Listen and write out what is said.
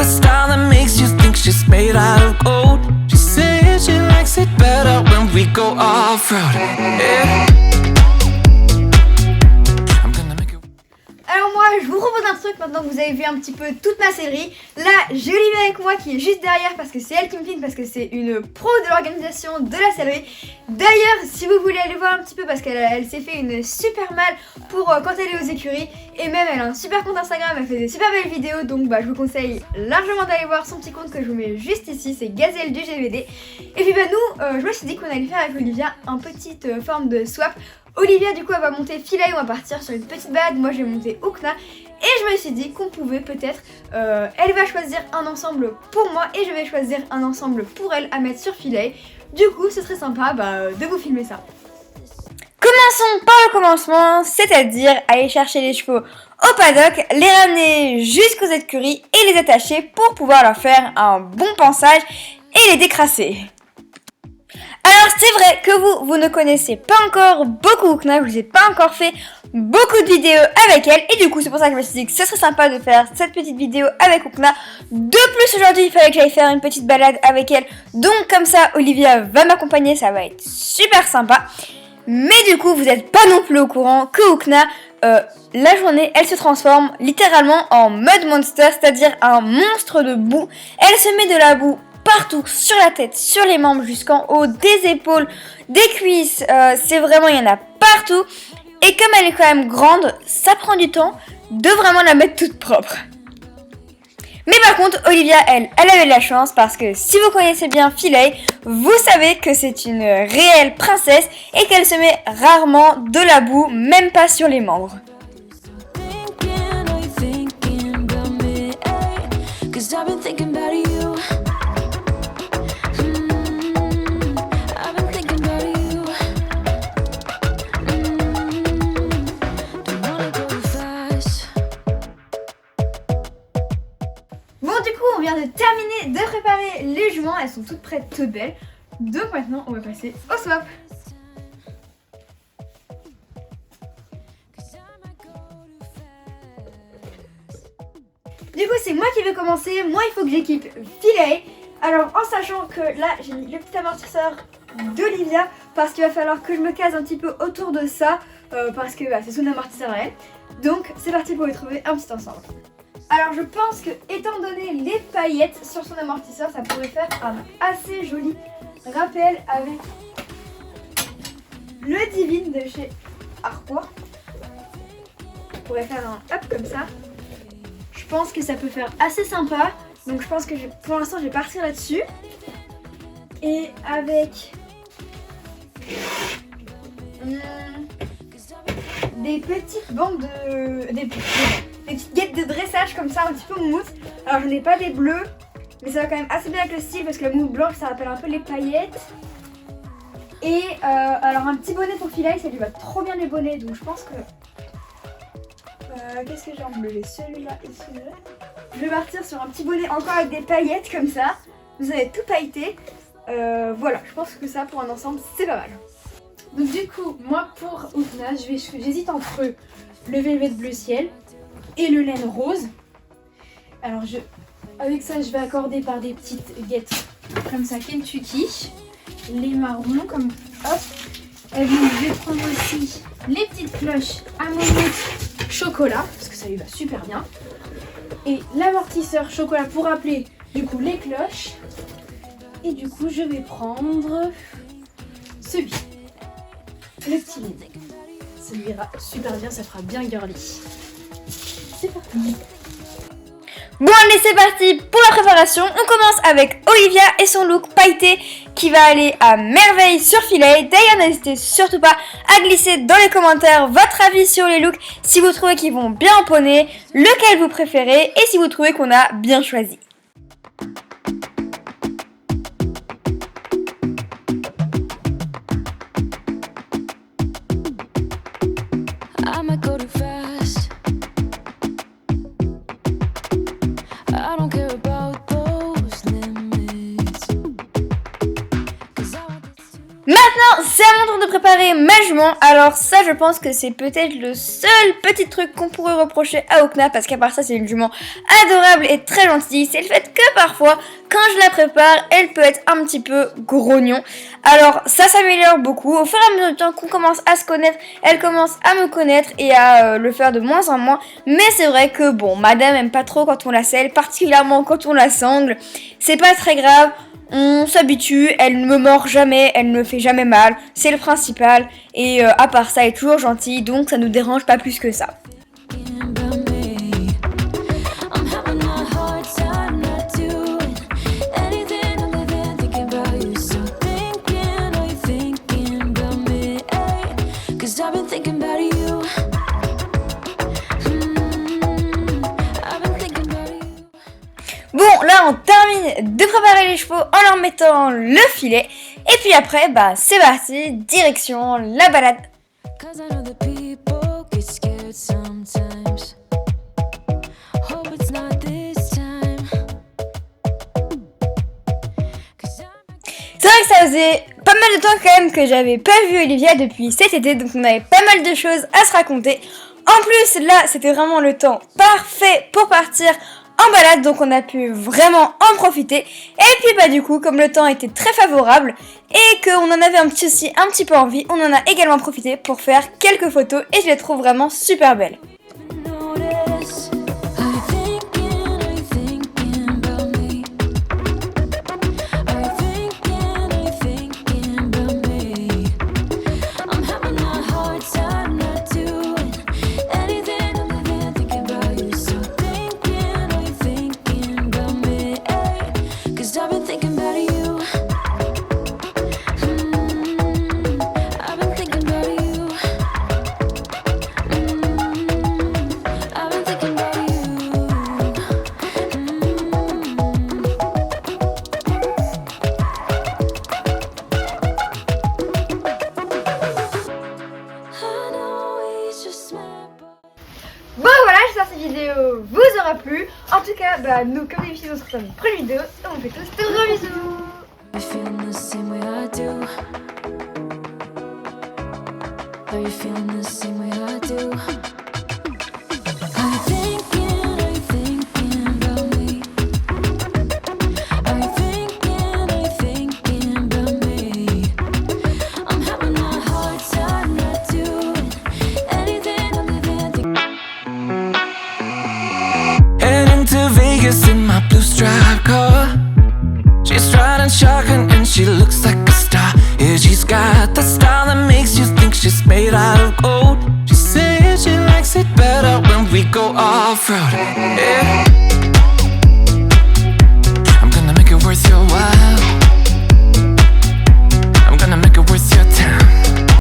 the style that makes you think she's made out of gold. She says she likes it better when we go off-road. Yeah. Alors moi je vous propose un truc maintenant que vous avez vu un petit peu toute ma série. Là j'ai Olivia avec moi qui est juste derrière parce que c'est elle qui me filme, parce que c'est une pro de l'organisation de la série. D'ailleurs si vous voulez aller voir un petit peu, parce qu'elle s'est fait une super malle pour quand elle est aux écuries. Et même elle a un super compte Instagram, elle fait des super belles vidéos. Donc je vous conseille largement d'aller voir son petit compte que je vous mets juste ici, c'est Gazelle du GVD. Et puis nous, je me suis dit qu'on allait faire avec Olivia un petite forme de swap. Olivia du coup elle va monter Philae, on va partir sur une petite balade, moi je vais monter Ukna. Et je me suis dit qu'on pouvait peut-être, elle va choisir un ensemble pour moi et je vais choisir un ensemble pour elle à mettre sur Philae. Du coup ce serait sympa de vous filmer ça. Commençons par le commencement, c'est-à-dire aller chercher les chevaux au paddock, les ramener jusqu'aux écuries et les attacher pour pouvoir leur faire un bon pansage et les décrasser. Alors c'est vrai que vous ne connaissez pas encore beaucoup Ukna, je vous ai pas encore fait beaucoup de vidéos avec elle et du coup c'est pour ça que je me suis dit que ce serait sympa de faire cette petite vidéo avec Ukna. De plus aujourd'hui il fallait que j'aille faire une petite balade avec elle, donc comme ça Olivia va m'accompagner, ça va être super sympa. Mais du coup vous n'êtes pas non plus au courant que Ukna, la journée elle se transforme littéralement en mud monster, c'est-à-dire un monstre de boue. Elle se met de la boue partout, sur la tête, sur les membres, jusqu'en haut, des épaules, des cuisses, c'est vraiment, il y en a partout. Et comme elle est quand même grande, ça prend du temps de vraiment la mettre toute propre. Mais par contre, Olivia, elle avait de la chance parce que si vous connaissez bien Philae, vous savez que c'est une réelle princesse et qu'elle se met rarement de la boue, même pas sur les membres. On vient de terminer de préparer les juments, elles sont toutes prêtes, toutes belles. Donc maintenant on va passer au swap. Du coup c'est moi qui vais commencer, moi il faut que j'équipe Philae. Alors en sachant que là j'ai mis le petit amortisseur d'Olivia parce qu'il va falloir que je me case un petit peu autour de ça parce que c'est son amortisseur à elle. Donc c'est parti pour y trouver un petit ensemble. Alors je pense que étant donné les paillettes sur son amortisseur, ça pourrait faire un assez joli rappel avec le Divine de chez Arquois. On pourrait faire un hop comme ça. Je pense que ça peut faire assez sympa. Donc je pense que pour l'instant je vais partir là-dessus. Et avec des petites bandes de... des petites guettes de dressage comme ça, un petit peu mousse. Alors je n'ai pas des bleus, mais ça va quand même assez bien avec le style parce que la mousse blanche ça rappelle un peu les paillettes. Et alors un petit bonnet pour Philae, ça lui va trop bien les bonnets, donc je pense que... qu'est-ce que j'ai en bleu? J'ai celui-là et celui-là. Je vais partir sur un petit bonnet encore avec des paillettes comme ça. Vous allez tout pailleté. Voilà, je pense que ça pour un ensemble c'est pas mal. Donc du coup, moi pour Ukna, j'hésite entre le velvet bleu ciel et le laine rose. Alors avec ça je vais accorder par des petites guettes comme ça Kentucky, les marrons comme hop. Et puis je vais prendre aussi les petites cloches à mon chocolat parce que ça lui va super bien. Et l'amortisseur chocolat pour rappeler du coup les cloches. Et du coup je vais prendre celui, le petit lin. Ça lui ira super bien, ça fera bien girly. C'est parti. Bon allez c'est parti pour la préparation. On commence avec Olivia et son look pailleté qui va aller à merveille sur Philae. D'ailleurs n'hésitez surtout pas à glisser dans les commentaires votre avis sur les looks, si vous trouvez qu'ils vont bien en poney, lequel vous préférez et si vous trouvez qu'on a bien choisi. Maintenant, c'est à mon tour de préparer ma jument. Alors ça, je pense que c'est peut-être le seul petit truc qu'on pourrait reprocher à Okna, parce qu'à part ça, c'est une jument adorable et très gentille. C'est le fait que parfois, quand je la prépare, elle peut être un petit peu grognon. Alors ça s'améliore beaucoup. Au fur et à mesure du temps qu'on commence à se connaître, elle commence à me connaître et à le faire de moins en moins. Mais c'est vrai que bon, madame aime pas trop quand on la selle, particulièrement quand on la sangle. C'est pas très grave. On s'habitue, elle ne me mord jamais, elle ne me fait jamais mal, c'est le principal. Et à part ça, elle est toujours gentille, donc ça nous dérange pas plus que ça. Bon, là on termine de préparer les chevaux en leur mettant le filet. Et puis après, bah c'est parti, direction la balade. C'est vrai que ça faisait pas mal de temps quand même que j'avais pas vu Olivia depuis cet été, donc on avait pas mal de choses à se raconter. En plus, là, c'était vraiment le temps parfait pour partir en balade, donc on a pu vraiment en profiter. Et puis bah du coup, comme le temps était très favorable et qu'on en avait un petit peu envie, on en a également profité pour faire quelques photos et je les trouve vraiment super belles. Bon voilà, j'espère que cette vidéo vous aura plu. En tout cas, bah nous comme d'habitude on se retrouve dans une prochaine vidéo et on fait tous de gros bisous. Vegas in my blue striped car. She's riding shotgun and she looks like a star. Yeah, she's got the style that makes you think she's made out of gold. She says she likes it better when we go off-road. Yeah.